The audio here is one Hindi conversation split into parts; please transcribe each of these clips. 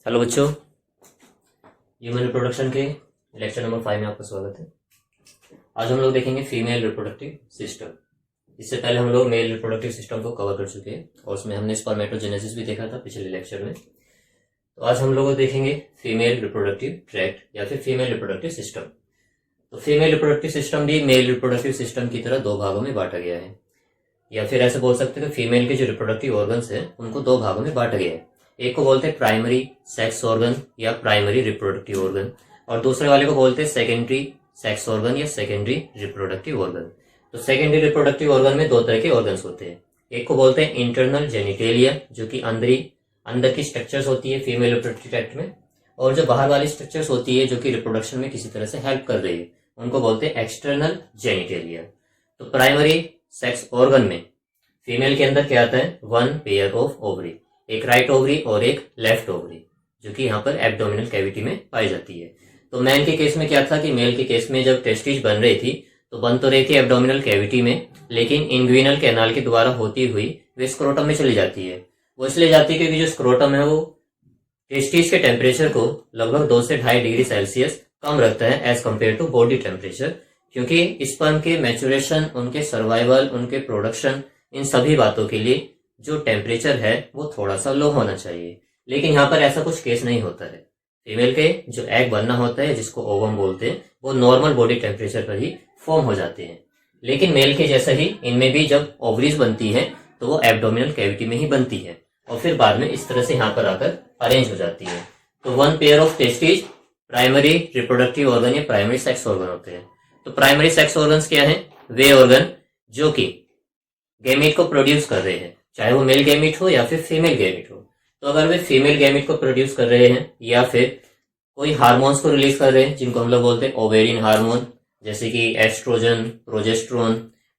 हेलो बच्चों, ह्यूमन रिप्रोडक्शन के लेक्चर नंबर 5 में आपका स्वागत है। आज हम लोग देखेंगे फीमेल रिप्रोडक्टिव सिस्टम। इससे पहले हम लोग मेल रिप्रोडक्टिव सिस्टम को कवर कर चुके हैं और उसमें हमने स्पर्मेटोजेनेसिस भी देखा था पिछले लेक्चर में। तो आज हम लोग देखेंगे फीमेल रिप्रोडक्टिव ट्रैक्ट या फिर फीमेल रिप्रोडक्टिव सिस्टम। तो फीमेल रिप्रोडक्टिव सिस्टम भी मेल रिप्रोडक्टिव सिस्टम की तरह दो भागों में बांटा गया है, या फिर ऐसे बोल सकते हैं कि फीमेल के जो रिप्रोडक्टिव ऑर्गन्स है उनको दो भागों में बांटा गया है। एक को बोलते हैं प्राइमरी सेक्स ऑर्गन या प्राइमरी रिप्रोडक्टिव ऑर्गन, और दूसरे वाले को बोलते हैं सेकेंडरी सेक्स ऑर्गन या सेकेंडरी रिप्रोडक्टिव ऑर्गन। तो सेकेंडरी रिप्रोडक्टिव ऑर्गन में दो तरह के ऑर्गन्स होते हैं। एक को बोलते हैं इंटरनल जेनिटेलिया, जो कि अंदर की स्ट्रक्चर्स होती है फीमेल रिप्रोडक्टिव ट्रैक्ट में, और जो बाहर वाली स्ट्रक्चर्स होती है जो कि रिप्रोडक्शन में किसी तरह से हेल्प कर रही है उनको बोलते हैं एक्सटर्नल जेनिटेलिया। तो प्राइमरी सेक्स ऑर्गन में फीमेल के अंदर क्या आता है, वन पेयर ऑफ ओवरी, एक राइट ओवरी और एक लेफ्ट ओवरी, जो कि यहाँ पर एब्डोमिनल कैविटी में पाई जाती है। तो मैन के केस में क्या था कि मेल के केस में जब टेस्टिज बन रही थी तो बन तो रही थी एब्डोमिनल कैविटी में, लेकिन इंग्विनल कैनाल के द्वारा होती हुई वे स्क्रोटम में चली जाती है। वो इसलिए जाती है क्योंकि जो स्क्रोटम है वो टेस्टिज के टेम्परेचर को लगभग 2 से 2.5 डिग्री सेल्सियस कम रखता है as compare to body temperature, क्योंकि स्पर्म के मैच्योरेशन, उनके सर्वाइवल, उनके प्रोडक्शन, इन सभी बातों के लिए जो टेम्परेचर है वो थोड़ा सा लो होना चाहिए। लेकिन यहाँ पर ऐसा कुछ केस नहीं होता है। फीमेल के जो एग बनना होता है, जिसको ओवम बोलते हैं, वो नॉर्मल बॉडी टेम्परेचर पर ही फॉर्म हो जाते हैं। लेकिन मेल के जैसा ही इनमें भी जब ओवरीज बनती है तो वो एब्डोमिनल कैविटी में ही बनती है और फिर बाद में इस तरह से यहाँ पर आकर अरेंज हो जाती है। तो one pair of testes primary reproductive organ या प्राइमरी सेक्स ऑर्गन होते हैं। तो प्राइमरी सेक्स ऑर्गन्स क्या है, वे ऑर्गन जो कि गैमीट को प्रोड्यूस कर रहे हैं, चाहे वो मेल गैमीट हो या फिर फीमेल गैमीट हो। तो अगर वे फीमेल गैमीट को प्रोड्यूस कर रहे हैं या फिर कोई हार्मोन्स को रिलीज कर रहे हैं जिनको हम लोग बोलते हैं ओवेरियन हार्मोन, जैसे कि एस्ट्रोजन, प्रोजेस्ट्रोन,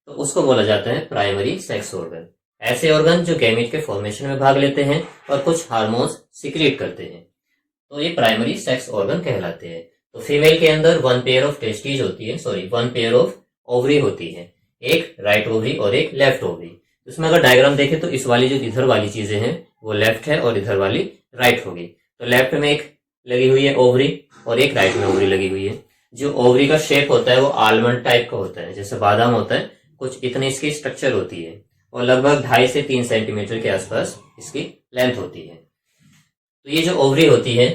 तो उसको बोला जाता है प्राइमरी सेक्स ऑर्गन। ऐसे ऑर्गन जो गैमीट के फॉर्मेशन में भाग लेते हैं और कुछ हार्मोन्स सिक्रीट करते हैं, तो ये प्राइमरी सेक्स ऑर्गन कहलाते हैं। तो फीमेल के अंदर वन पेयर ऑफ टेस्टिज होती है, वन पेयर ऑफ ओवरी होती है, एक राइट ओवरी और एक लेफ्ट ओवरी। इसमें अगर डायग्राम देखें तो इस वाली जो इधर वाली चीजें हैं वो लेफ्ट है और इधर वाली राइट होगी। तो लेफ्ट में एक लगी हुई है ओवरी और एक राइट में ओवरी लगी हुई है। जो ओवरी का शेप होता है वो आलमंड टाइप का होता है, जैसे बादाम होता है, कुछ इतनी इसकी स्ट्रक्चर होती है और लगभग 2.5 से 3 सेंटीमीटर के आसपास इसकी लेंथ होती है। तो ये जो ओवरी होती है,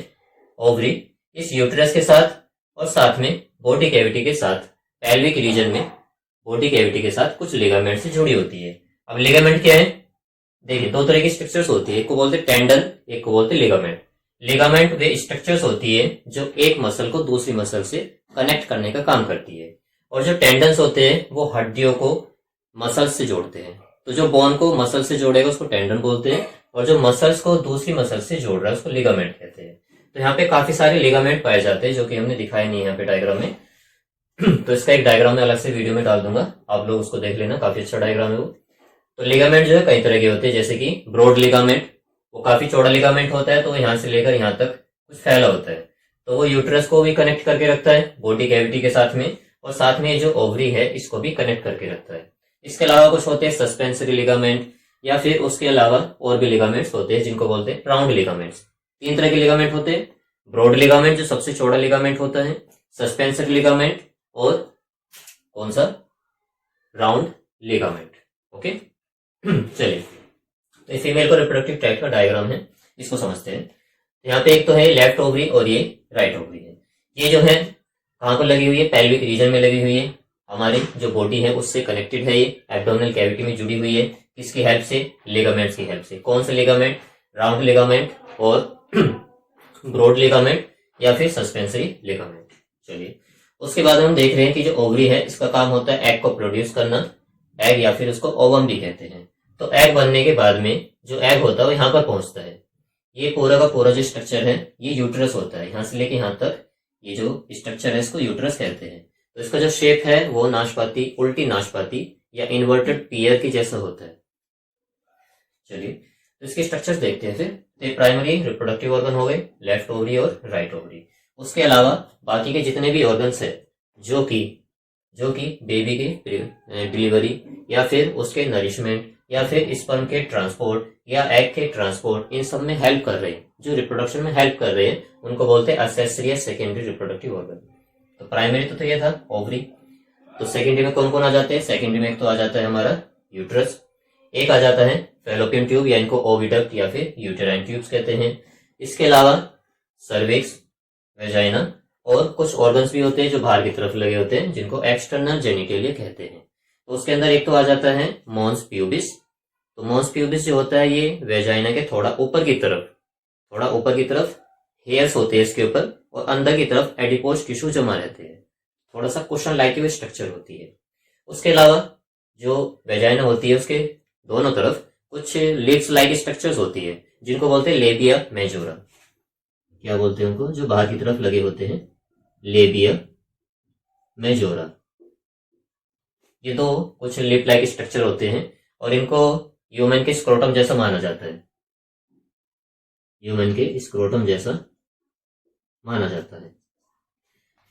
ओवरी इस यूट्रस के साथ और साथ में बॉडी कैविटी के साथ, पेल्विक रीजन में बॉडी कैविटी के साथ कुछ लिगामेंट से जुड़ी होती है। अब लिगामेंट क्या है, देखिए दो तरह की स्ट्रक्चर्स होती है, एक को बोलते हैं टेंडन, एक को बोलते हैं लिगामेंट। लिगामेंट वे स्ट्रक्चर्स होती है जो एक मसल को दूसरी मसल से कनेक्ट करने का काम करती है, और जो टेंडन्स होते हैं वो हड्डियों को मसल से जोड़ते हैं। तो जो बोन को मसल से जोड़ेगा उसको टेंडन बोलते हैं, और जो मसल्स को दूसरी मसल से जोड़ रहा है उसको लिगामेंट कहते हैं। तो यहाँ पे काफी सारे लिगामेंट पाए जाते हैं जो कि हमने दिखाए नहीं यहाँ पे डायग्राम में। तो इसका एक डायग्राम में अलग से वीडियो में डाल दूंगा, आप लोग उसको देख लेना, काफी अच्छा डायग्राम है वो। तो लिगामेंट जो है कई तरह के होते हैं, जैसे कि ब्रॉड लिगामेंट, वो काफी चौड़ा लिगामेंट होता है, तो यहाँ से लेकर यहाँ तक कुछ फैला होता है, तो वो यूट्रस को भी कनेक्ट करके रखता है बॉडी कैविटी के साथ में, और साथ में जो ओवरी है इसको भी कनेक्ट करके रखता है। इसके अलावा कुछ होते हैं सस्पेंसरी लिगामेंट, या फिर उसके अलावा और भी लिगामेंट्स होते हैं जिनको बोलते हैं राउंड लिगामेंट्स। 3 तरह के लिगामेंट होते हैं, ब्रॉड लिगामेंट जो सबसे चौड़ा लिगामेंट होता है, सस्पेंसरी लिगामेंट, और कौन सा, राउंड लिगामेंट। ओके, चलिए, तो फीमेल को रिप्रोडक्टिव ट्रैक्ट का डायग्राम है, इसको समझते हैं। यहाँ पे एक तो है लेफ्ट ओवरी और ये राइट ओवरी है। ये जो है कहाँ पर लगी हुई है, पेल्विक रीजन में लगी हुई है, हमारी जो बॉडी है उससे कनेक्टेड है, ये एब्डोमिनल कैविटी में जुड़ी हुई है। किसकी हेल्प से, लिगामेंट्स की हेल्प से। कौन से लिगामेंट, राउंड लिगामेंट और ब्रॉड लिगामेंट या फिर सस्पेंसरी लिगामेंट। चलिए, उसके बाद हम देख रहे हैं कि जो ओवरी है इसका काम होता है एग को प्रोड्यूस करना, एग या फिर उसको ओवम भी कहते हैं। तो एग बनने के बाद में जो एग होता है वो यहाँ पर पहुंचता है। ये पूरा का पूरा जो स्ट्रक्चर है ये यूट्रस होता है, यहाँ से लेके यहाँ तक ये जो स्ट्रक्चर है इसको यूट्रस कहते हैं। तो इसका जो शेप है वो नाशपाती, उल्टी नाशपाती या इन्वर्टेड पीयर की जैसा होता है। चलिए, तो इसके स्ट्रक्चर्स देखते हैं फिर। तो प्राइमरी रिप्रोडक्टिव ऑर्गन हो गए, लेफ्ट ओवरी और राइट ओवरी। उसके अलावा बाकी के जितने भी ऑर्गन्स है जो कि बेबी के डिलीवरी या फिर उसके नरिशमेंट या फिर स्पर्म के ट्रांसपोर्ट या एग के ट्रांसपोर्ट, इन सब में हेल्प कर रहे हैं, जो रिप्रोडक्शन में हेल्प कर रहे हैं, उनको बोलते हैं एक्सेसरी या सेकेंडरी रिप्रोडक्टिव ऑर्गन। तो प्राइमरी तो ये था ओवरी। तो सेकेंडरी में कौन कौन आ जाते हैं? सेकेंडरी में एक तो आ जाता है हमारा यूट्रस, एक आ जाता है फैलोपियन ट्यूब या इनको ओविडक्ट या फिर यूटेराइन ट्यूब्स कहते हैं। इसके अलावा सर्विक्स, वेजाइना और कुछ ऑर्गन्स भी होते हैं जो बाहर की तरफ लगे होते हैं, जिनको एक्सटर्नल जेनिटेलिया कहते हैं। तो उसके अंदर एक तो आ जाता है मॉन्स प्यूबिस। तो मॉन्स प्यूबिस जो होता है ये वेजाइना के थोड़ा ऊपर की तरफ हेयर्स होते हैं इसके ऊपर, और अंदर की तरफ एडिपोज टिश्यू जमा रहते हैं, थोड़ा सा कुशन लाइक स्ट्रक्चर होती है। उसके अलावा जो वेजाइना होती है उसके दोनों तरफ कुछ लिप्स लाइक स्ट्रक्चर्स होती है, जिनको बोलते हैं लेबिया मेजोरा। क्या बोलते हैं उनको? जो बाहर की तरफ लगे होते हैं, लेबिया मेजोरा। ये दो कुछ लिप लाइक स्ट्रक्चर होते हैं और इनको ह्यूमन के स्क्रोटम जैसा माना जाता है, ह्यूमन के स्क्रोटम जैसा माना जाता है।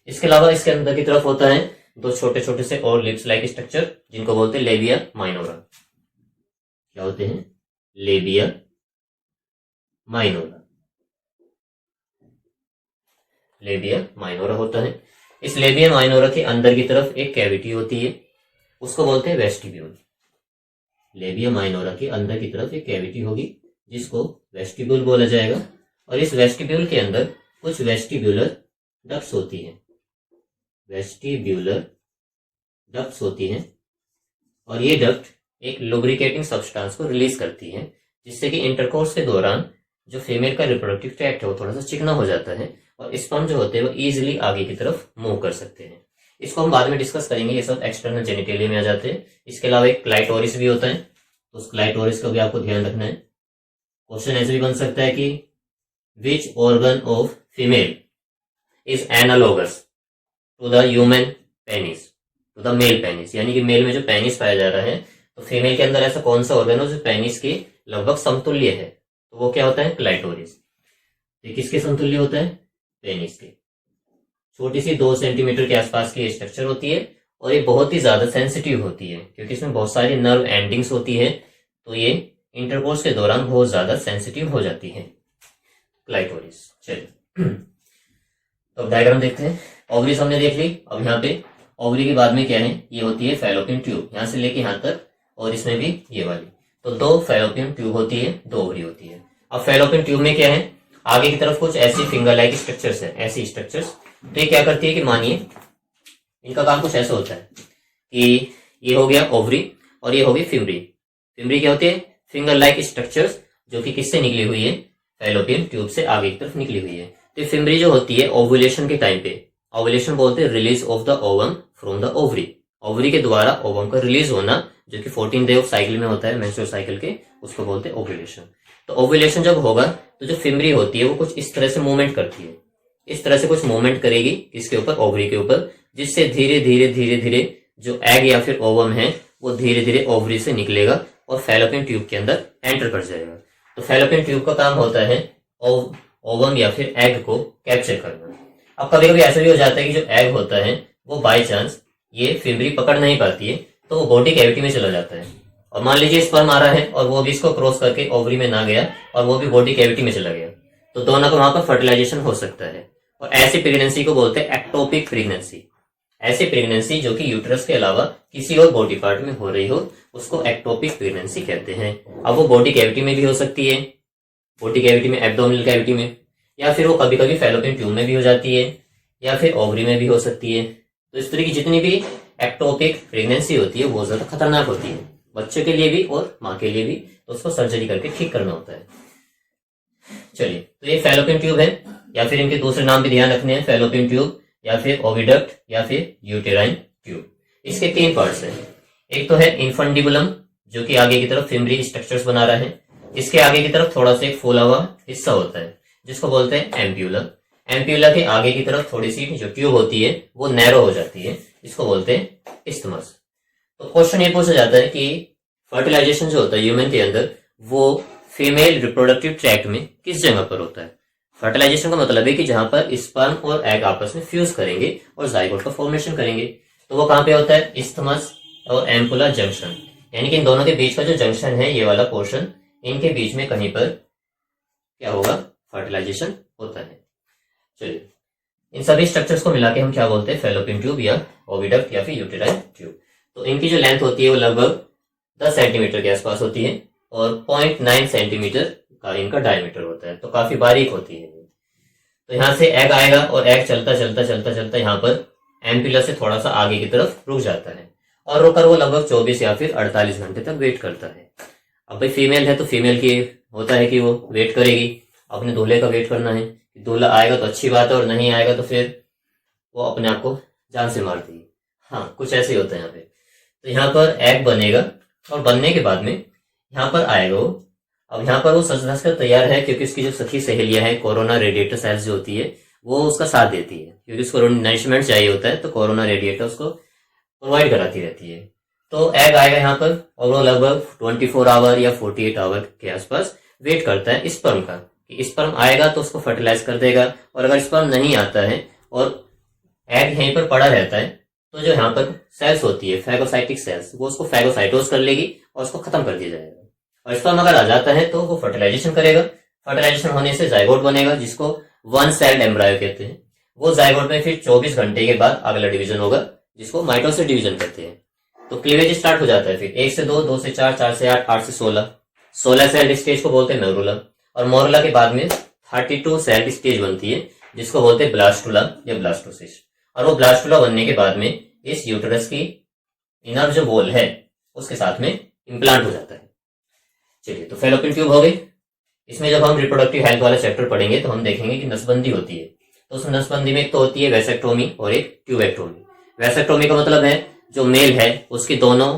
इसके अलावा इसके अंदर की तरफ होता है दो छोटे छोटे से और लिप्स लाइक स्ट्रक्चर, जिनको बोलते हैं लेबिया माइनोरा। क्या होते हैं? Labia minora. लेबिया माइनोरा होता है। इस लेबिया माइनोरा के अंदर की तरफ एक कैविटी होती है, उसको बोलते हैं वेस्टिब्यूल। लेबिया माइनोरा के अंदर की तरफ एक कैविटी होगी जिसको वेस्टिब्यूल बोला जाएगा, और इस वेस्टिब्यूल के अंदर कुछ वेस्टिब्यूलर डक्ट्स होती हैं, वेस्टिब्यूलर डक्ट्स होती हैं, और ये डक्ट एक लुब्रिकेटिंग सब्सटेंस को रिलीज करती है, जिससे कि इंटरकोर्स के दौरान जो फीमेल का रिप्रोडक्टिव ट्रैक्ट है वो थोड़ा सा चिकना हो जाता है, और स्पर्म जो होते हैं वो इजीली आगे की तरफ मूव कर सकते हैं। इसको हम बाद में डिस्कस करेंगे, ये सब एक्सटर्नल जेनिटेलिया में आ जाते हैं। इसके अलावा एक क्लाइटोरिस भी होता है, तो उस क्लाइटोरिस का भी आपको ध्यान रखना है। क्वेश्चन ऐसे भी बन सकता है कि which organ of female is analogous to the human penis, to the male penis, यानी कि मेल में जो पेनिस पाया जा रहा है, तो फीमेल के अंदर ऐसा कौन सा ऑर्गन है जो पेनिस के लगभग समतुल्य है? तो वो क्या होता है? क्लाइटोरिस। ये किसके समतुल्य होता है? पेनिस के। छोटी सी 2 सेंटीमीटर के आसपास की स्ट्रक्चर होती है, और ये बहुत ही ज्यादा सेंसिटिव होती है क्योंकि इसमें बहुत सारी नर्व एंडिंग्स होती है, तो ये इंटरकोर्स के दौरान बहुत ज्यादा सेंसिटिव हो जाती है क्लाइटोरिस। चलिए तो डायग्राम देखते हैं। ओवरीज हमने देख ली। अब यहाँ पे ओवरी के बाद में क्या है? ये होती है फैलोपियन ट्यूब, यहाँ से लेके यहाँ तक, और इसमें भी ये वाली। तो 2 फैलोपियन ट्यूब होती है, 2 ओवरी होती है। अब फैलोपियन ट्यूब में क्या है? आगे की तरफ कुछ ऐसी फिंगर लाइक स्ट्रक्चर्स है, ऐसी स्ट्रक्चर्स। तो ये क्या करती है कि मानिए इनका काम कुछ ऐसा होता है कि ये हो गया ओवरी और ये हो गई फिमरी। फिमरी क्या होती है? फिंगर लाइक स्ट्रक्चर्स, जो कि किससे निकली हुई है? फैलोपियन ट्यूब से आगे की तरफ निकली हुई है। तो फिमरी जो होती है ओवुलेशन के टाइम पे, ओवुलेशन बोलते हैं release of the ovum from the ovary, ovary के द्वारा ओवम का रिलीज होना, जो कि 14 डे ऑफ साइकिल में होता है, मेंस्ट्रुअल साइकिल के, उसको बोलते हैं ओवुलेशन। तो ओवुलेशन जब होगा तो जो फिमरी होती है वो कुछ इस तरह से मूवमेंट करती है, इस तरह से कुछ मूवमेंट करेगी इसके ऊपर, ओवरी के ऊपर, जिससे धीरे धीरे जो एग या फिर ओवम है वो धीरे धीरे ओवरी से निकलेगा और फैलोपियन ट्यूब के अंदर एंटर कर जाएगा। तो फैलोपियन ट्यूब का काम होता है ओवम या फिर एग को कैप्चर करना। अब कभी कभी ऐसा भी हो जाता है कि जो एग होता है वो बाय चांस ये फिमरी पकड़ नहीं पाती है, तो वो बॉडी कैविटी में चला जाता है, और मान लीजिए स्पर्म आ रहा है और वो भी इसको क्रॉस करके ओवरी में ना गया और वो भी बॉडी कैविटी में चला गया, तो दोनों का वहां पर फर्टिलाइजेशन हो सकता है। और ऐसी प्रेगनेंसी को बोलते हैं एक्टोपिक प्रेगनेंसी। ऐसी प्रेगनेंसी जो कि यूट्रस के अलावा किसी और बॉडी पार्ट में हो रही हो, उसको एक्टोपिक प्रेगनेंसी कहते हैं। अब वो बॉडी कैविटी में भी हो सकती है, बॉडी कैविटी में, एब्डोमिनल कैविटी में, या फिर वो कभी कभी फैलोपियन ट्यूब में भी हो जाती है, या फिर ओवरी में भी हो सकती है। तो इस तरह की जितनी भी एक्टोपिक प्रेगनेंसी होती है वो ज्यादा खतरनाक होती है, बच्चे के लिए भी और माँ के लिए भी, तो उसको सर्जरी करके ठीक करना होता है। चलिए, तो ये फैलोपियन ट्यूब है, या फिर इनके दूसरे नाम भी ध्यान रखने हैं, फैलोपियन ट्यूब या फिर ओविडक्ट या फिर यूटेराइन ट्यूब। इसके 3 पार्ट्स हैं। एक तो है इन्फंडिबुलम, जो कि आगे की तरफ फिमरी स्ट्रक्चर्स बना रहा है। इसके आगे की तरफ थोड़ा सा एक फूला हुआ हिस्सा होता है जिसको बोलते हैं एम्प्यूला। एम्प्यूला के आगे की तरफ थोड़ी सी जो ट्यूब होती है वो नैरो हो जाती है, इसको बोलते हैं इस्थमस। तो क्वेश्चन ये पूछा जाता है कि फर्टिलाइजेशन जो होता है ह्यूमन के अंदर वो फीमेल रिप्रोडक्टिव ट्रैक्ट में किस जगह पर होता है? फर्टिलाइजेशन का मतलब है कि जहां पर स्पर्म और एग आपस में फ्यूज करेंगे और जाइगोट का फॉर्मेशन करेंगे, तो वो कहां पे होता है? इस्थमस और एम्पुला जंक्शन, यानी कि इन दोनों के बीच का जो जंक्शन है, ये वाला पोर्शन, इनके बीच में कहीं पर क्या होगा, फर्टिलाइजेशन होता है। चलिए, इन सभी स्ट्रक्चर्स को मिला के हम क्या बोलते हैं, फेलोपियन ट्यूब या ओविडक्ट या फिर यूटेराइन ट्यूब। तो इनकी जो लेंथ होती है वो लगभग 10 सेंटीमीटर के आसपास होती है और 0.9 सेंटीमीटर का इनका डायमीटर होता है, तो काफी बारीक होती है। तो यहाँ से एग आएगा और एग चलता चलता चलता चलता यहाँ पर एम्पिलस से थोड़ा सा आगे की तरफ रुक जाता है और रुककर वो लगभग 24 या फिर 48 घंटे तक वेट करता है। अब भाई फीमेल है तो फीमेल की होता है कि वो वेट करेगी, अपने दूल्हे का वेट करना है, दूल्हा आएगा तो अच्छी बात है और नहीं आएगा तो फिर वो अपने आप को जान से मार देगी। हाँ, कुछ ऐसे ही होता है यहाँ पे। तो यहाँ पर एग बनेगा और बनने के बाद में यहाँ पर आएगा वो। अब यहाँ पर वो सच धस कर तैयार है क्योंकि उसकी जो सखी सहेलियां है, कोरोना रेडिएटर सेल्स जो होती है, वो उसका साथ देती है क्योंकि उसको नरिशमेंट चाहिए होता है, तो कोरोना रेडिएटर उसको प्रोवाइड कराती रहती है। तो एग आएगा यहाँ पर और वो लगभग 24 आवर या 48 आवर के आसपास वेट करता है स्पर्म का, कि स्पर्म आएगा तो उसको फर्टिलाइज कर देगा, और अगर स्पर्म नहीं आता है और एग यहीं पर पड़ा रहता है तो जो यहाँ पर सेल्स होती है, फैगोसाइटिक सेल्स, वो उसको फैगोसाइटोस कर लेगी और उसको खत्म कर दिया जाएगा। और स्पर्म अगर आ जाता है तो वो फर्टिलाइजेशन करेगा, फर्टिलाइजेशन होने से जाइगोट बनेगा जिसको वन सेल्ड एम्ब्रायो कहते हैं। वो जाइगोट में फिर 24 घंटे के बाद अगला डिवीजन होगा जिसको माइटोसिस डिवीजन कहते हैं। तो क्लीवेज स्टार्ट हो जाता है, फिर 1 से 2, 2 से 4, 4 से 8, 8 से 16 सेल्ड स्टेज को बोलते हैं मोरुला, और मोरुला के बाद में 32 सेल्ड स्टेज बनती है जिसको बोलते हैं ब्लास्टुला या ब्लास्टोसिस्ट। और वो ब्लास्टुला बनने के बाद में इस यूटेरस की इनर जो वॉल है उसके साथ में इम्प्लांट हो जाता है। चलिए, तो फेलोपियन ट्यूब हो गई। इसमें जब हम रिप्रोडक्टिव हेल्थ वाला चैप्टर पढ़ेंगे तो हम देखेंगे कि नसबंदी होती है। तो उस नसबंदी में एक तो होती है वैसेक्टोमी और एक ट्यूबेक्टोमी। वैसेक्टोमी का मतलब है जो मेल है उसकी दोनों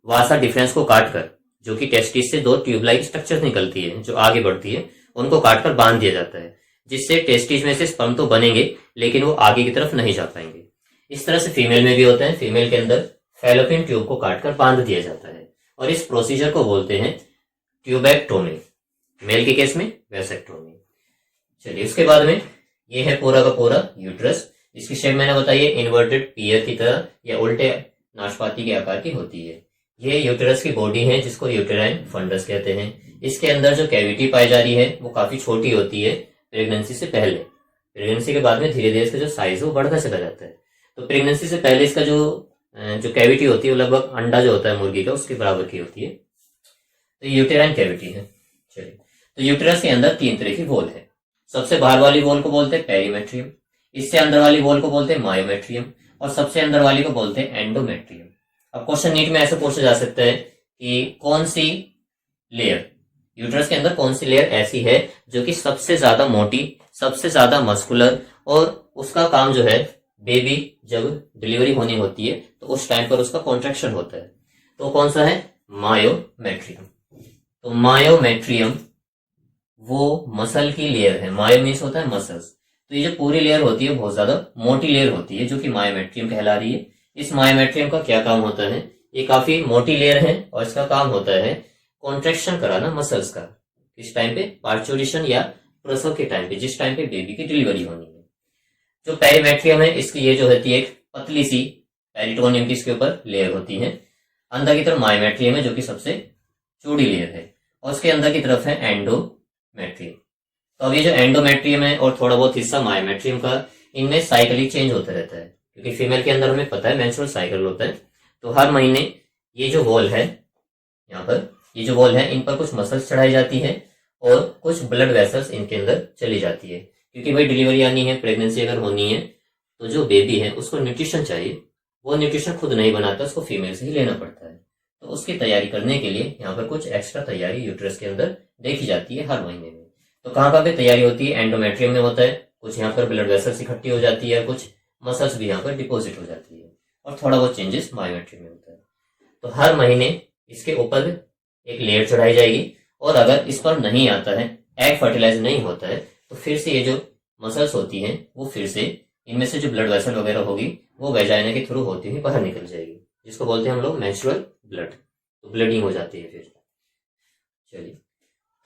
वासा डिफरेंस को काटकर, जो कि टेस्टिस से 2 ट्यूब लाइक स्ट्रक्चर निकलती है जो आगे बढ़ती है, उनको काटकर बांध दिया जाता है, जिससे टेस्टिस में से स्पर्म तो बनेंगे लेकिन वो आगे की तरफ नहीं जा पाएंगे। इस तरह से फीमेल में भी होता है, फीमेल के अंदर फेलोपियन ट्यूब को काटकर बांध दिया जाता है और इस प्रोसीजर को बोलते हैं ट्यूबेक्टोमी। मेल के केस में वैसेक्टोमी। चलिए, उसके बाद में ये है पूरा का पूरा यूट्रस। इसकी शेप मैंने बताई है इन्वर्टेड पीयर की तरह या उल्टे नाशपाती के आकार की होती है। ये यूटेरस की बॉडी है जिसको यूटेराइन फंडस कहते हैं। इसके अंदर जो कैविटी पाई जा रही है वो काफी छोटी होती है प्रेगनेंसी से पहले। प्रेगनेंसी के बाद में धीरे धीरे इसका जो साइज है वो बढ़ता चला जाता है। तो प्रेगनेंसी से पहले इसका जो कैविटी होती है वो लगभग अंडा जो होता है मुर्गी का उसके बराबर की होती है। तो यूटेराइन कैविटी है। चलिए, तो यूटेरस के अंदर 3 तरह की वॉल है। सबसे बाहर वाली वॉल को बोलते हैं पेरीमेट्रियम, इससे अंदर वाली वॉल को बोलते हैं मायोमेट्रियम, और सबसे अंदर वाली को बोलते हैं एंडोमेट्रियम। अब क्वेश्चन नीट में ऐसे पूछा जा सकता है कि कौन सी लेयर, यूटेरस के अंदर कौन सी लेयर ऐसी है जो कि सबसे ज्यादा मोटी, सबसे ज्यादा मस्कुलर, और उसका काम जो है बेबी जब डिलीवरी होनी होती है तो उस टाइम पर उसका कॉन्ट्रैक्शन होता है। तो कौन सा है? मायोमेट्रियम। तो मायोमेट्रियम वो मसल की लेयर है। मायो मीन्स होता है मसल्स। तो ये जो पूरी लेयर होती है बहुत ज्यादा मोटी लेयर होती है जो कि मायोमेट्रियम कहला रही है। इस मायोमेट्रियम का क्या काम होता है? ये काफी मोटी लेयर है और इसका काम होता है कॉन्ट्रैक्शन कराना मसल्स का। किस टाइम पे? पार्चुरेशन या प्रसव के टाइम पे, जिस टाइम पे बेबी की डिलीवरी होनी है। जो पेरीमेट्रियम है इसकी ये जो होती है एक पतली सी पेरिटोनियम की इसके ऊपर लेयर होती है। अंदर की तरफ मायोमेट्रियम है जो कि सबसे चौड़ी लेयर है, और उसके अंदर की तरफ है एंडोमेट्रियम। तो अब ये जो एंडोमेट्रियम है और थोड़ा बहुत हिस्सा मायोमेट्रियम का, इनमें साइकिलिक चेंज होता रहता है क्योंकि फीमेल के अंदर हमें पता है मेंस्ट्रुअल साइकिल होता है। तो हर महीने ये जो वॉल है, यहाँ पर ये जो वॉल है, इन पर कुछ मसल्स चढ़ाई जाती है और कुछ ब्लड वेसल्स इनके अंदर चली जाती है, क्योंकि भाई डिलीवरी आनी है, प्रेगनेंसी अगर होनी है तो जो बेबी है उसको न्यूट्रिशन चाहिए। वो न्यूट्रिशन खुद नहीं बनाता, उसको फीमेल से ही लेना पड़ता है। तो उसकी तैयारी करने के लिए यहाँ पर कुछ एक्स्ट्रा तैयारी यूट्रस के अंदर देखी जाती है हर महीने में। तो कहाँ कहाँ पे तैयारी होती है? एंडोमेट्रियम में होता है, कुछ यहाँ पर ब्लड वेसल्स इकट्ठी हो जाती है, कुछ मसल्स भी यहाँ पर डिपोजिट हो जाती है, और थोड़ा बहुत चेंजेस मायोमेट्रियम में होता है। तो हर महीने इसके ऊपर एक लेयर चढ़ाई जाएगी, और अगर इस पर नहीं आता है, एग फर्टिलाइज नहीं होता है, तो फिर से ये जो मसल्स होती हैं वो फिर से इनमें से जो ब्लड वेसल वगैरह होगी वो वेजाइना के थ्रू होती हुई बाहर निकल जाएगी, जिसको बोलते हैं हम लोग मेंस्ट्रुअल ब्लड। तो ब्लडिंग हो जाती है फिर। चलिए,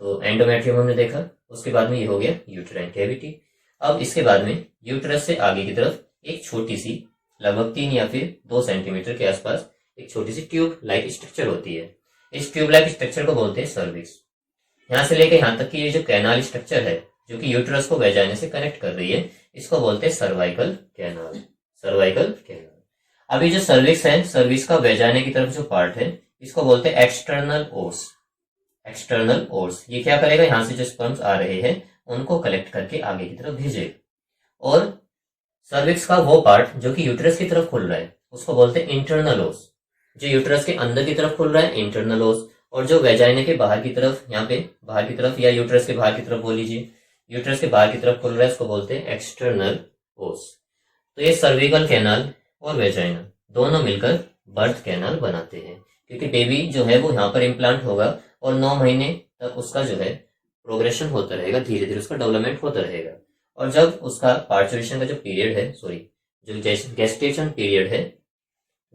तो एंडोमेट्रियम हमने देखा, उसके बाद में ये हो गया यूटेराइन कैविटी। अब इसके बाद में यूटेरस से आगे की तरफ एक छोटी सी लगभग 3 या फिर 2 सेंटीमीटर के आसपास एक छोटी सी ट्यूब लाइक स्ट्रक्चर होती है। इस ट्यूब लाइक स्ट्रक्चर को बोलते हैं सर्विक्स। यहाँ से लेकर यहाँ तक की ये जो कैनाल स्ट्रक्चर है जो कि यूट्रस को वेजाइना से कनेक्ट कर रही है, इसको बोलते हैं सर्वाइकल कैनाल। Cervical canal. अभी जो सर्विक्स है, सर्विक्स का वेजाइना की तरफ जो पार्ट है इसको बोलते हैं एक्सटर्नल ओर्स। एक्सटर्नल ओर्स ये क्या करेगा, यहाँ से जो स्पर्म्स आ रहे हैं उनको कलेक्ट करके आगे की तरफ भेजेगा। और सर्विक्स का वो पार्ट जो कि यूट्रस की तरफ खुल रहा है उसको बोलते हैं इंटरनल ओस। जो यूट्रस के अंदर की तरफ खुल रहा है इंटरनल ओस, और जो वेजाइना के बाहर की तरफ, यहाँ पे बाहर की तरफ या यूट्रस के बाहर की तरफ बोल लीजिए, यूट्रस के बाहर की तरफ खुल रहा है उसको बोलते हैं एक्सटर्नल ओस। तो ये सर्विकल कैनाल और वेजाइना दोनों मिलकर बर्थ कैनाल बनाते हैं, क्योंकि बेबी जो है वो यहाँ पर इम्प्लांट होगा और 9 महीने तक उसका जो है प्रोग्रेशन होता रहेगा, धीरे धीरे उसका डेवलपमेंट होता रहेगा। और जब उसका पार्चुरेशन का जो पीरियड है, जो गेस्टेशन पीरियड है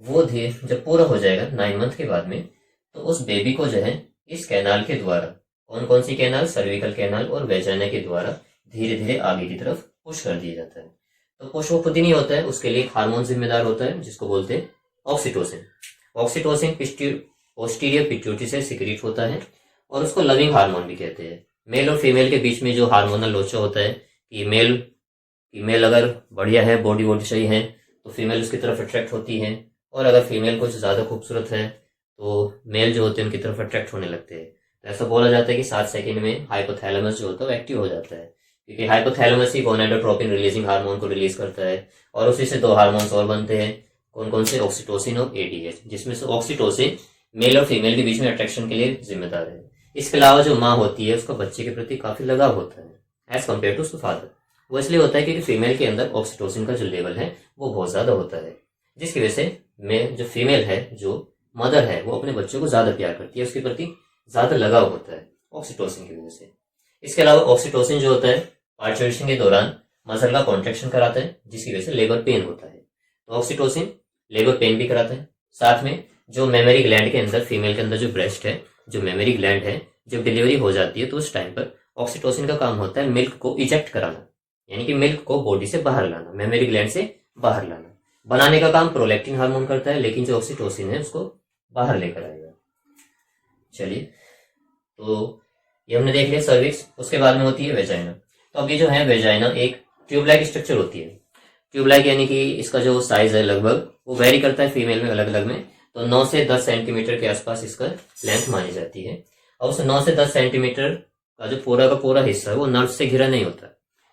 वो धीरे जब पूरा हो जाएगा 9 मंथ के बाद में, तो उस बेबी को जो है इस कैनाल के द्वारा, कौन कौन सी कैनाल, सर्विकल कैनाल और वेजाइना के द्वारा धीरे धीरे आगे की तरफ पुश कर दिया जाता है। तो पुश वो खुद ही नहीं होता है, उसके लिए एक हार्मोन जिम्मेदार होता है जिसको बोलते हैं ऑक्सीटोसिन। ऑक्सीटोसिन पोस्टीरियर पिट्यूटरी से सिक्रीट होता है और उसको लविंग हार्मोन भी कहते हैं। मेल और फीमेल के बीच में जो हार्मोनल लोचा होता है कि फीमेल अगर बढ़िया है, बॉडी सही है, तो फीमेल उसकी तरफ अट्रैक्ट होती है, और अगर फीमेल कुछ ज्यादा खूबसूरत है तो मेल जो होते हैं उनकी तरफ अट्रैक्ट होने लगते हैं। तो ऐसा बोला जाता है कि 7 सेकंड में हाइपोथैलेमस जो होता है वो एक्टिव हो जाता है, क्योंकि हाइपोथैलेमस ही गोनाडोट्रोपिन रिलीजिंग हार्मोन को रिलीज करता है। और उसी से 2 हार्मोन्स और बनते हैं, कौन कौन से, ऑक्सीटोसिन और एडीएच, जिसमें से ऑक्सीटोसिन मेल और फीमेल के बीच में अट्रैक्शन के लिए जिम्मेदार है। इसके अलावा जो माँ होती है उसका बच्चे के प्रति काफी लगाव होता है एज कम्पेयर टू उसका फादर। वो इसलिए होता है क्योंकि फीमेल के अंदर ऑक्सीटोसिन का जो लेवल है वो बहुत ज्यादा होता है, जिसकी वजह से जो फीमेल है, जो मदर है, वो अपने बच्चों को ज्यादा प्यार करती है, उसके प्रति ज्यादा लगाव होता है ऑक्सीटोसिन की वजह से। इसके अलावा ऑक्सीटोसिन जो होता है पार्चुरेशन के दौरान मसल का कॉन्ट्रैक्शन कराता है, जिसकी वजह से लेबर पेन होता है। तो ऑक्सीटोसिन लेबर पेन भी कराता है। साथ में जो मेमोरी ग्लैंड के अंदर, फीमेल के अंदर जो ब्रेस्ट है, जो मेमोरी ग्लैंड है, जब डिलीवरी हो जाती है तो उस टाइम पर ऑक्सीटोसिन का काम होता है मिल्क को इजेक्ट कराना, यानी कि मिल्क को बॉडी से बाहर लाना, मेमोरी ग्लैंड से बाहर लाना। बनाने का काम प्रोलैक्टिन हार्मोन करता है, लेकिन जो ऑक्सीटोसिन है उसको बाहर लेकर आएगा। चलिए, तो ये हमने देख लिया सर्विक्स। उसके बाद में होती है वेजाइना। तो अब ये जो है वेजाइना एक ट्यूब लाइक स्ट्रक्चर होती है। ट्यूब लाइक यानी कि इसका जो साइज है लगभग वो वेरी करता है फीमेल में अलग अलग में, तो 9 से 10 सेंटीमीटर के आसपास इसका लेंथ मानी जाती है। और उस 9 से 10 सेंटीमीटर का जो पूरा हिस्सा है वो नर्व से घिरा नहीं होता,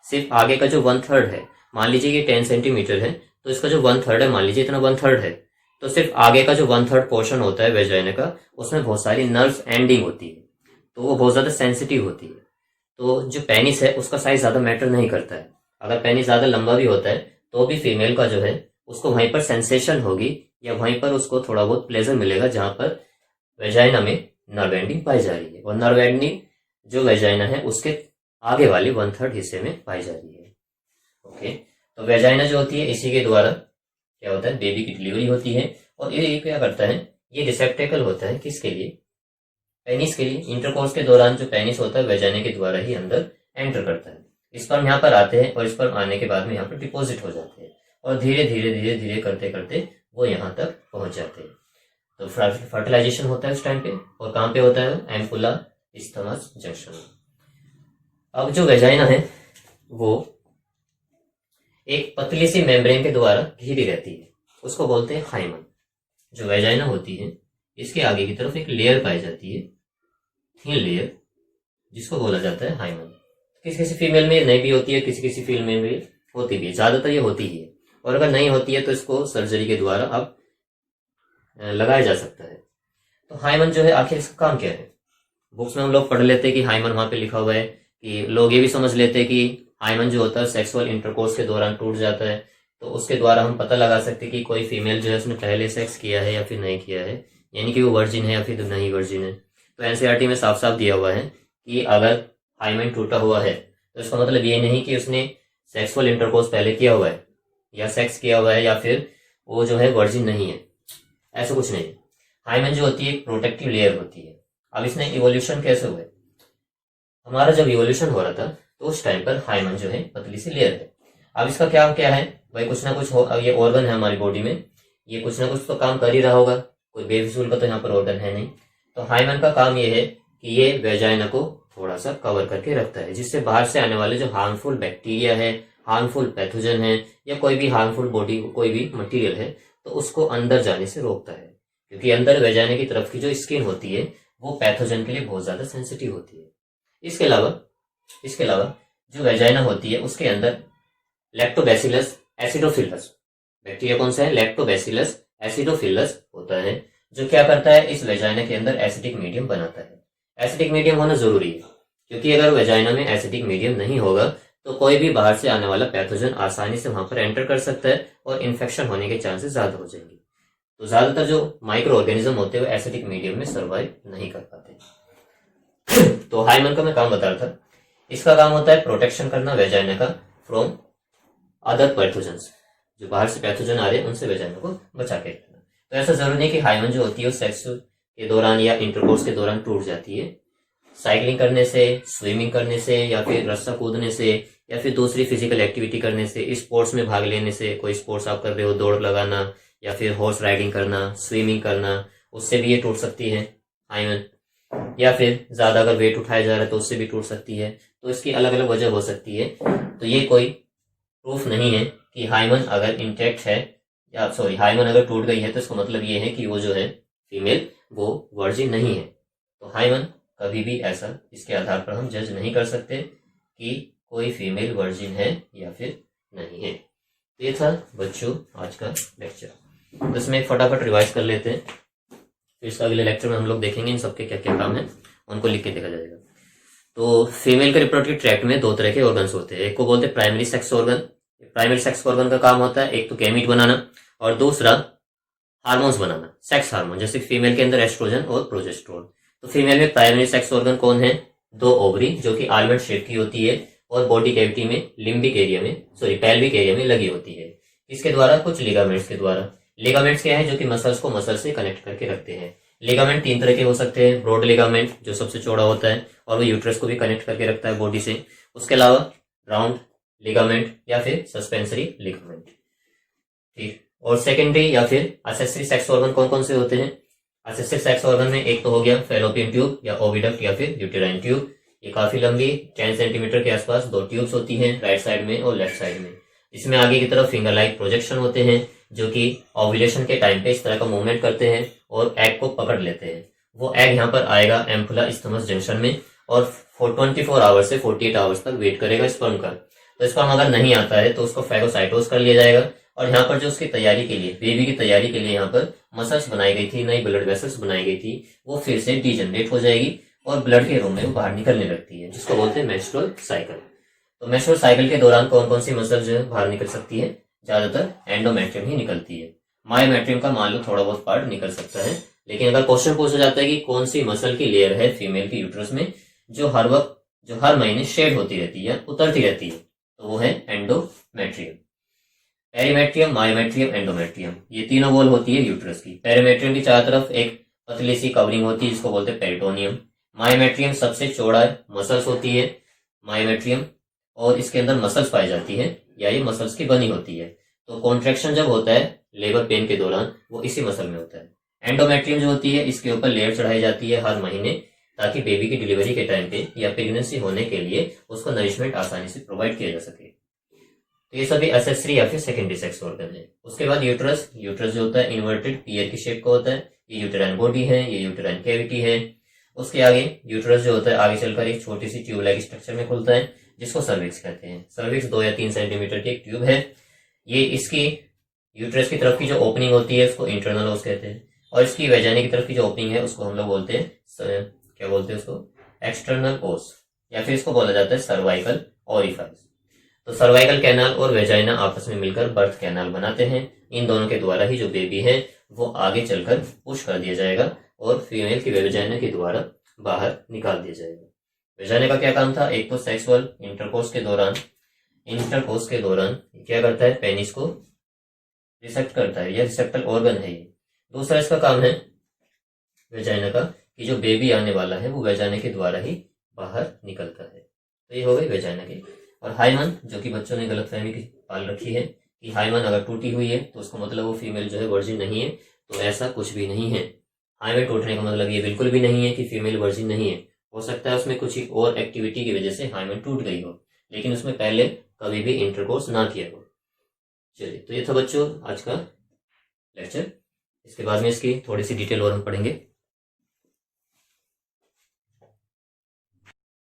सिर्फ आगे का जो 1/3 है, मान लीजिए ये 10 सेंटीमीटर है तो इसका जो 1/3 है, मान लीजिए इतना 1/3 है, तो सिर्फ आगे का जो 1/3 पोर्शन होता है वेजाइना का, उसमें बहुत सारी नर्व्स एंडिंग होती है, तो वो बहुत ज्यादा सेंसिटिव होती है। तो जो पेनिस है उसका साइज ज्यादा मैटर नहीं करता है। अगर पेनिस ज्यादा लंबा भी होता है तो भी फीमेल का जो है उसको वहीं पर सेंसेशन होगी या वहीं पर उसको थोड़ा बहुत प्लेजर मिलेगा जहां पर वेजाइना में नर्व एंडिंग पाई जा रही है। और नर्व एंडिंग जो वेजाइना है उसके आगे वाले 1/3 हिस्से में पाई जा रही है। ओके, तो वेजाइना जो होती है इसी के द्वारा क्या होता है, बेबी की डिलीवरी होती है। और ये क्या करता है, ये रिसेप्टेकल होता है किसके लिए, पेनिस के लिए। इंटरकोर्स के दौरान जो पेनिस होता है वेजाइना के द्वारा ही अंदर एंटर करता है। स्पर्म यहाँ पर आते हैं और स्पर्म आने के बाद में यहाँ पर डिपॉजिट हो जाते हैं और धीरे धीरे करते करते वो यहाँ तक पहुंच जाते हैं। तो फर्टिलाइजेशन होता है उस टाइम पे, और कहाँ पे होता है, एम्पुला इस्थमस जंक्शन। अब जो वेजाइना है वो एक पतली सी मेम्ब्रेन के द्वारा घिरी रहती है, उसको बोलते हैं हाइमन। जो वेजाइना होती है इसके आगे की तरफ एक लेयर पाई जाती है, थिन लेयर, जिसको बोला जाता है हाइमन। किसी किसी फीमेल में नहीं भी होती है, किसी किसी फीमेल में होती भी है, ज्यादातर ये होती ही है। और अगर नहीं होती है तो इसको सर्जरी के द्वारा अब लगाया जा सकता है। तो हाइमन जो है आखिर इसका काम क्या है, बुक्स में हम लोग पढ़ लेते हैं कि हाइमन वहां पे लिखा हुआ है, कि लोग ये भी समझ लेते हैं कि हाइमन जो होता है सेक्सुअल इंटरकोर्स के दौरान टूट जाता है, तो उसके द्वारा हम पता लगा सकते हैं कि कोई फीमेल जो है उसने पहले सेक्स किया है या फिर नहीं किया है, यानी कि वो वर्जिन है या फिर नहीं वर्जिन है। तो एनसीईआरटी में साफ साफ दिया हुआ है कि अगर हाइमन टूटा हुआ है तो इसका मतलब ये नहीं कि उसने सेक्सुअल इंटरकोर्स पहले किया हुआ है या सेक्स किया हुआ है या फिर वो जो है वर्जिन नहीं है, ऐसा कुछ नहीं। हाइमन जो होती है एक प्रोटेक्टिव लेयर होती है। अब इसने इवोल्यूशन कैसे हुआ है, हमारा जब इवोल्यूशन हो रहा था तो उस टाइम पर हाइमन जो है पतली सी लेयर है। अब इसका क्या क्या है भाई, कुछ ना कुछ हो, अब ये ऑर्गन है हमारी बॉडी में, ये कुछ ना कुछ तो काम कर ही रहा होगा, कोई बेफिजूल का तो यहाँ पर ऑर्गन है नहीं। तो हाइमन का काम ये है कि ये वेजाइना को थोड़ा सा कवर करके रखता है, जिससे बाहर से आने वाले जो हार्मफुल बैक्टीरिया है, हार्मफुल पैथोजन है, या कोई भी हार्मफुल बॉडी कोई भी मटेरियल है, तो उसको अंदर जाने से रोकता है। क्योंकि अंदर वेजाइना की तरफ की जो स्किन होती है वो पैथोजन के लिए बहुत ज्यादा सेंसिटिव होती है। इसके अलावा जो वेजाइना होती है उसके अंदर लैक्टोबैसिलस एसिडोफिलस बैक्टीरिया कौन सा है, लैक्टोबैसिलस एसिडोफिलस होता है, जो क्या करता है, इस वेजाइना के अंदर एसिडिक मीडियम बनाता है। एसिडिक मीडियम होना जरूरी है, क्योंकि अगर वेजाइना में एसिडिक मीडियम नहीं होगा तो कोई भी बाहर से आने वाला पैथोजन आसानी से वहां पर एंटर कर सकता है और इन्फेक्शन होने के चांसेस ज्यादा हो जाएंगे। तो ज्यादातर जो माइक्रो ऑर्गेनिज्म होते हैं वो एसिडिक मीडियम में सर्वाइव नहीं कर पाते। तो हाइमन का मैं काम बता रहा था, इसका काम होता है प्रोटेक्शन करना वेजाइना का फ्रॉम अदर पैथोजन्स, जो बाहर से पैथोजन आ रहे हैं उनसे वेजाइना को बचा के रखना। तो ऐसा जरूरी नहीं कि हाइमन जो होती है वो सेक्स के दौरान या इंटरकोर्स के दौरान टूट जाती है। साइकिलिंग करने से, स्विमिंग करने से, या फिर रस्सा कूदने से, या फिर दूसरी फिजिकल एक्टिविटी करने से, स्पोर्ट्स में भाग लेने से, कोई स्पोर्ट्स आप कर रहे हो, दौड़ लगाना या फिर हॉर्स राइडिंग करना, स्विमिंग करना, उससे भी ये टूट सकती है हाइमन। या फिर ज्यादा अगर वेट उठाया जा रहा है तो उससे भी टूट सकती है। तो इसकी अलग अलग वजह हो सकती है। तो ये कोई प्रूफ नहीं है कि हाइमन अगर इंटैक्ट है, या सॉरी हाइमन अगर टूट गई है तो इसका मतलब ये है कि वो जो है फीमेल वो वर्जिन नहीं है। तो हाइमन कभी भी ऐसा इसके आधार पर हम जज नहीं कर सकते कि कोई फीमेल वर्जिन है या फिर नहीं है। तो ये था बच्चों आज का लेक्चर। तो इसमें फटाफट रिवाइज कर लेते हैं, फिर इसका अगले लेक्चर में हम लोग देखेंगे इन सबके क्या क्या काम है, उनको लिख के देखा जाएगा। तो फीमेल के रिप्रोडक्टिव ट्रैक्ट में दो तरह के ऑर्गन्स होते हैं। एक को बोलते हैं primary sex organ. Primary sex organ का काम होता है एक तो गैमीट बनाना और दूसरा हार्मोन्स बनाना, सेक्स हार्मोन, जैसे फीमेल के अंदर एस्ट्रोजन और प्रोजेस्टेरोन। तो फीमेल में प्राइमरी सेक्स ऑर्गन कौन है, दो ओवरी जो कि आलमंड शेप की होती है और बॉडी कैविटी में लिम्बिक एरिया में पेल्विक एरिया में लगी होती है। इसके द्वारा कुछ लिगामेंट्स के द्वारा। लिगामेंट्स क्या है, जो कि मसल्स को मसल से कनेक्ट करके रखते हैं। लिगामेंट तीन तरह के हो सकते हैं, ब्रॉड लिगामेंट जो सबसे चौड़ा होता है और वो यूट्रस को भी कनेक्ट करके रखता है बॉडी से। उसके अलावा राउंड लिगामेंट या फिर सस्पेंसरी लिगामेंट, ठीक। और सेकेंडरी या फिर एसेसरी सेक्स ऑर्गन कौन कौन से होते हैं। एसेसरी सेक्स ऑर्गन में एक तो हो गया फेलोपियन ट्यूब या ओविडक्ट या फिर यूटेराइन ट्यूब। ये काफी लंबी 10 सेंटीमीटर के आसपास दो ट्यूब्स होती हैं, राइट साइड में और लेफ्ट साइड में। इसमें आगे की तरफ फिंगर लाइक प्रोजेक्शन होते हैं जो कि ओव्यूलेशन के टाइम पे इस तरह का मूवमेंट करते हैं और एग को पकड़ लेते हैं। वो एग यहाँ पर आएगा एम्पुला इस्थमस जंक्शन में और 24 आवर्स से 48 आवर्स तक वेट करेगा स्पर्म का। तो स्पर्म अगर नहीं आता है तो उसको फैगोसाइटोस कर लिया जाएगा और यहाँ पर जो उसकी तैयारी के लिए, बेबी की तैयारी के लिए यहाँ पर मसल्स बनाई गई थी, नई ब्लड वेसल्स बनाई गई थी, वो फिर से डीजनरेट हो जाएगी और ब्लड के रूप में वो बाहर निकलने लगती है, जिसको बोलते हैं मेंस्ट्रुअल साइकिल। तो मेंस्ट्रुअल साइकिल के दौरान कौन कौन सी मसल जो है बाहर निकल सकती है, ज्यादातर एंडोमेट्रियम ही निकलती है। मायोमेट्रियम का मान लो थोड़ा बहुत पार्ट निकल सकता है, लेकिन अगर क्वेश्चन पूछा जाता है कि कौन सी मसल की लेयर है फीमेल की यूट्रस में जो हर महीने शेड होती रहती है, उतरती रहती है, तो वो है एंडोमेट्रियम। पेरीमेट्रियम, मायोमेट्रियम, एंडोमेट्रियम, ये तीनों वॉल होती है यूट्रस की। पेरीमेट्रियम की चारों तरफ एक पतली सी कवरिंग होती है जिसको बोलते हैं पेरिटोनियम। मायोमेट्रियम सबसे चौड़ा मसल्स होती है मायोमेट्रियम, और इसके अंदर मसल्स पाई जाती है या ये मसल्स की बनी होती है। तो कॉन्ट्रेक्शन जब होता है लेबर पेन के दौरान वो इसी मसल में होता है। एंडोमेट्रियम जो होती है इसके ऊपर लेयर चढ़ाई जाती है हर महीने, ताकि बेबी की डिलीवरी के टाइम पे या प्रेगनेंसी होने के लिए उसको नरिशमेंट आसानी से प्रोवाइड किया जा सके। तो ये सभी एसेसरी या फिर सेकेंडरी सेक्स ऑर्गन है। उसके बाद यूट्रस जो होता है इन्वर्टेड पीयर की शेप का होता है। ये यूटेराइन बॉडी है, ये यूटेराइन कैविटी है। उसके आगे यूट्रस जो होता है आगे चलकर एक छोटी सी ट्यूब लाइक स्ट्रक्चर में खुलता है जिसको सर्विक्स कहते हैं। सर्विक्स 2 या 3 सेंटीमीटर की एक ट्यूब है। ये इसकी यूट्रस की तरफ की जो ओपनिंग होती है उसको इंटरनल ओस कहते हैं, और इसकी वैजानिक की तरफ की जो ओपनिंग है उसको हम लोग बोलते हैं क्या बोलते हैं उसको, एक्सटर्नल ओस, या फिर इसको बोला जाता है सर्वाइकल ओरिफाइस। तो सर्वाइकल कैनाल और वेजाइना आपस में मिलकर बर्थ कैनाल बनाते हैं। इन दोनों के द्वारा ही जो बेबी है वो आगे चलकर पुश कर दिया जाएगा और फीमेल की वेजाइना के द्वारा बाहर निकाल दिया जाएगा। वेजाइना का क्या काम था, एक तो सेक्सुअल इंटरकोर्स के दौरान क्या करता है, पेनिस को रिसेक्ट करता है, यह रिसेप्टल ऑर्गन है ये। दूसरा इसका काम है वेजाइना का कि जो बेबी आने वाला है वो वेजाइना के द्वारा ही बाहर निकलता है। तो ये हो गई वेजाइना की। और हाइमन, जो कि बच्चों ने गलतफहमी की पाल रखी है कि हाइमन अगर टूटी हुई है तो उसका मतलब वो फीमेल जो है वर्जिन नहीं है, तो ऐसा कुछ भी नहीं है। हाइमेन टूटने का मतलब ये बिल्कुल भी नहीं है कि फीमेल वर्जिन नहीं है। हो सकता है उसमें कुछ और एक्टिविटी की वजह से हाइमेन टूट गई हो, लेकिन उसमें पहले कभी भी इंटरकोर्स ना किया हो। चलिए, तो ये था बच्चों आज का लेक्चर। इसके बाद में इसकी थोड़ी सी डिटेल और हम पढ़ेंगे।